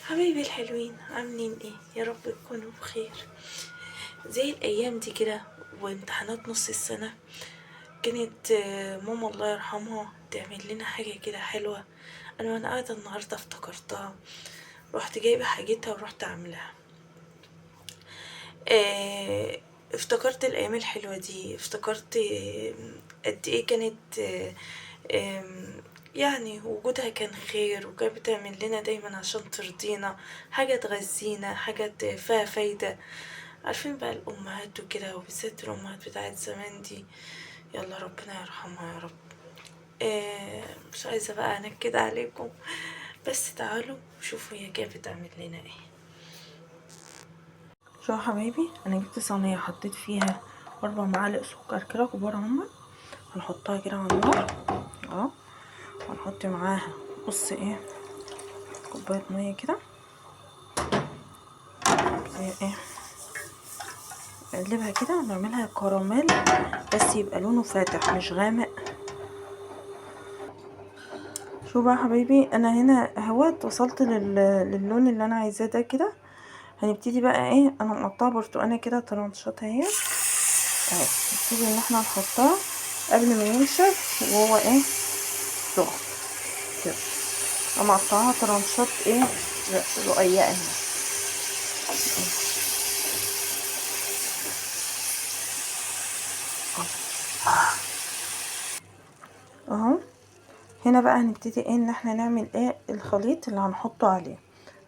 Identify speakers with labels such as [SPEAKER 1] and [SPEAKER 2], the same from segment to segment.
[SPEAKER 1] حبايبي الحلوين عاملين ايه؟ يا رب تكونوا بخير. زي الايام دي كده وامتحانات نص السنة كانت ماما الله يرحمها تعمل لنا حاجة كده حلوة. انا وانا قاعدة النهاردة افتكرتها، رحت جايبة حاجتها ورحت عاملاها. افتكرت الايام الحلوة دي، افتكرت قد ايه كانت يعني وجودها كان خير، وكانت بتعمل لنا دايما عشان ترضينا حاجة تغذينا، حاجة فيها فايدة. عارفين بقى الأمهات وكده، وبالذات الأمهات بتاعت زمان دي، يلا ربنا يرحمها يا رب. مش عايزة بقى أنكد عليكم، بس تعالوا شوفوا هي كانت بتعمل لنا ايه. شو حبايبي، انا جبت صينيه حطيت فيها 4 معالق سكر كده كبار هما، هنحطها كده على النار وهنحط معاها بص ايه كوبايه ميه كده، زي ايه نقلبها كده ونعملها كراميل، بس يبقى لونه فاتح مش غامق. شو بقى حبايبي، انا هنا اهوت وصلت للون اللي انا عايزاه ده كده. هنبتدي بقى ايه، انا مقطعه برتقانه كده طرنشات اهي، نبتدي ان احنا نحطها قبل ما ينشف وهو ايه سخن كده. انا مقطعاها طرنشات ايه رقيقه اهو. هنا بقى هنبتدي ايه ان احنا نعمل ايه الخليط اللي هنحطه عليه.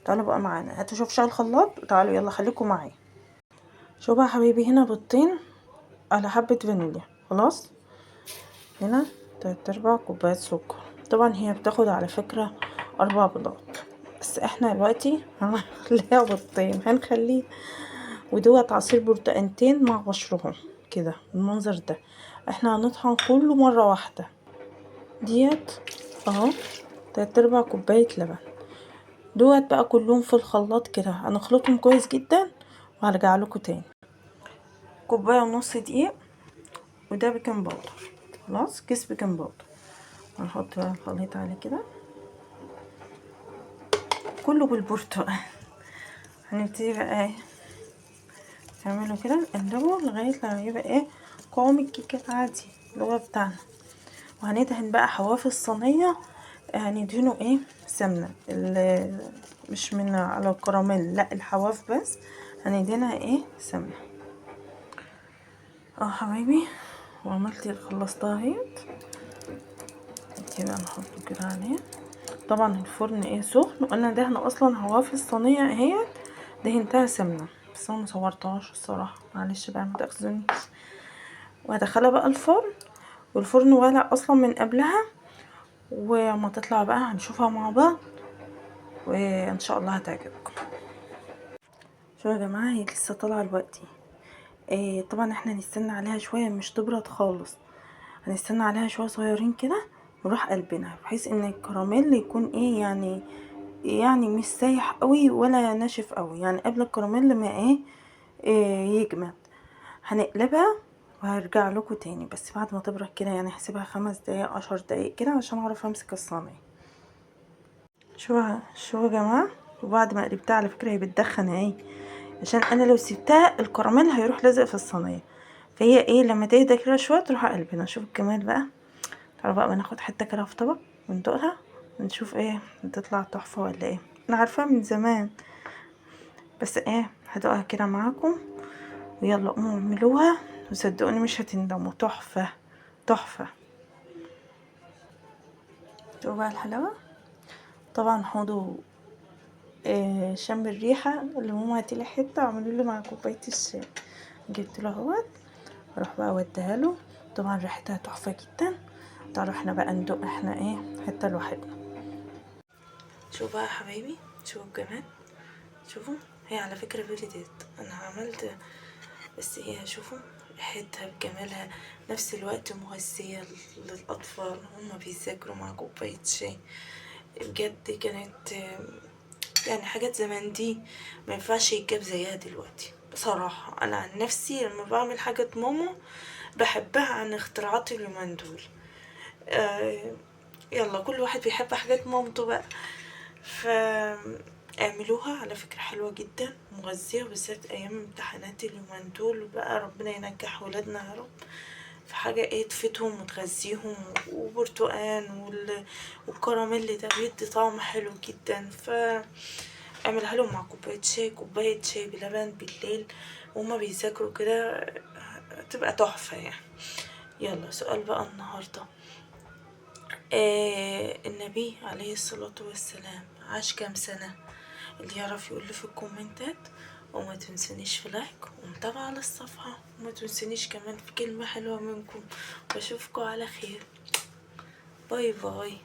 [SPEAKER 1] تعالوا بقى معانا، هاتوا شوف شاي الخلاط وتعالوا يلا خليكم معايا. شوفوا بقى حبايبي، هنا بيضتين على حبه فانيليا. خلاص، هنا 3/4 كوبايه سكر. طبعا هي بتاخد على فكره 4 بيضات، بس احنا دلوقتي هنخليها بيضتين، هنخليه ودوت عصير برتقانتين مع بشرهم كده المنظر ده. احنا هنطحن كله مره واحده ديت اهو. 3/4 كوبايه لبن دوت بقى كلهم في الخلاط كده، هنخلطهم كويس جدا وهرجع لكم تاني. 1.5 كوباية دقيق، وده بيكنج باودر. خلاص، كيس بيكنج باودر. هنحط بقى الخليط عليه كده كله بالبرتقال. هنبتدي بقى ايه نعمله كده، نقلبه لغايه لما يبقى ايه قوام الكيكه العادي اللي هو بتاعنا. وهندهن بقى حواف الصينيه، هندهنه ايه سمنه، مش من على الكراميل، لا الحواف بس هندهنها ايه سمنه. حبايبي، وعملت خلصتها اهيت. كده نحطه كده عليه. طبعا الفرن ايه سخن، وانا دهنه اصلا حواف الصينيه اهيت دهنتها سمنه، بس انا مصورتهاش الصراحه، معلش بقى متاخذونيش. وهدخلها بقى الفرن، والفرن ولع اصلا من قبلها، وما تطلع بقى هنشوفها مع بعض وان شاء الله هتعجبكم. شوفوا يا جماعه، هي لسه طالعه دلوقتي. طبعا احنا هنستنى عليها شويه، مش تبرد خالص، هنستنى عليها شويه صغيرين كده ونروح قلبينها، بحيث ان الكراميل يكون ايه يعني مش سايح قوي ولا ناشف قوي، يعني قبل الكراميل لما إيه يجمد. هنقلبها وهرجع لكم تاني، بس بعد ما تبرد كده، يعني هسيبها 5 دقايق 10 دقايق كده عشان اعرف امسك الصينيه. شو يا جماعه، وبعد ما قلبتها على فكره هي بتدخن اهي، عشان انا لو سبتها الكراميل هيروح لازق في الصينيه، فهي ايه لما تهدى كده شويه تروح قلبنا. شوف الجمال بقى. تعالوا بقى بناخد حته كده في طبق وندوقها ونشوف ايه هتطلع تحفه ولا ايه. انا عارفاها من زمان، بس ايه هدوقها كده معاكم، ويلا قوموا اعملوها وصدقوني مش هتندموا. تحفه تحفه. شوفوا بقى الحلاوه. طبعا حوضوا شم الريحه اللي ماما هاتيلي حته اعملوا له مع كوبايه الشاي. جبت له اهوت، اروح بقى اوديها له. طبعا ريحتها تحفه جدا. تعالوا احنا بقى ندوق احنا ايه حته لوحدنا. شوفوا بقى يا حبايبي، شوفوا الجمال. شوفوا، هي على فكره بردت، انا عملت، بس هي شوفوا ريحتها بجمالها، نفس الوقت مغذية للأطفال هما بيذاكروا مع كوباية شاي. بجد كانت يعني حاجات زمان دي ما ينفعش يتجاب زيها دلوقتي. بصراحة أنا عن نفسي لما بعمل حاجة ماما بحبها عن اختراعات اليومين دول. يلا كل واحد بيحب حاجات مامته بقى. ف اعملوها على فكرة، حلوة جدا مغذية، بالذات ايام امتحانات اليومين دول بقى، ربنا ينجح ولادنا يا رب. في حاجة ايه تفيدهم وتغذيهم، وبرتقان والكراميل ده بيدي طعم حلو جدا. اعملها لهم مع كوباية شاي، كوباية شاي بلبن بالليل وهما بيذاكروا كده، تبقى تحفة يعني. يلا سؤال بقى النهاردة. النبي عليه الصلاة والسلام عاش كام سنة؟ اللي يعرف يقول لي في الكومنتات. وما تنسونيش في لايك ومتابعة للصفحة، وما تنسونيش كمان في كلمة حلوة منكم. بشوفكم على خير. باي باي.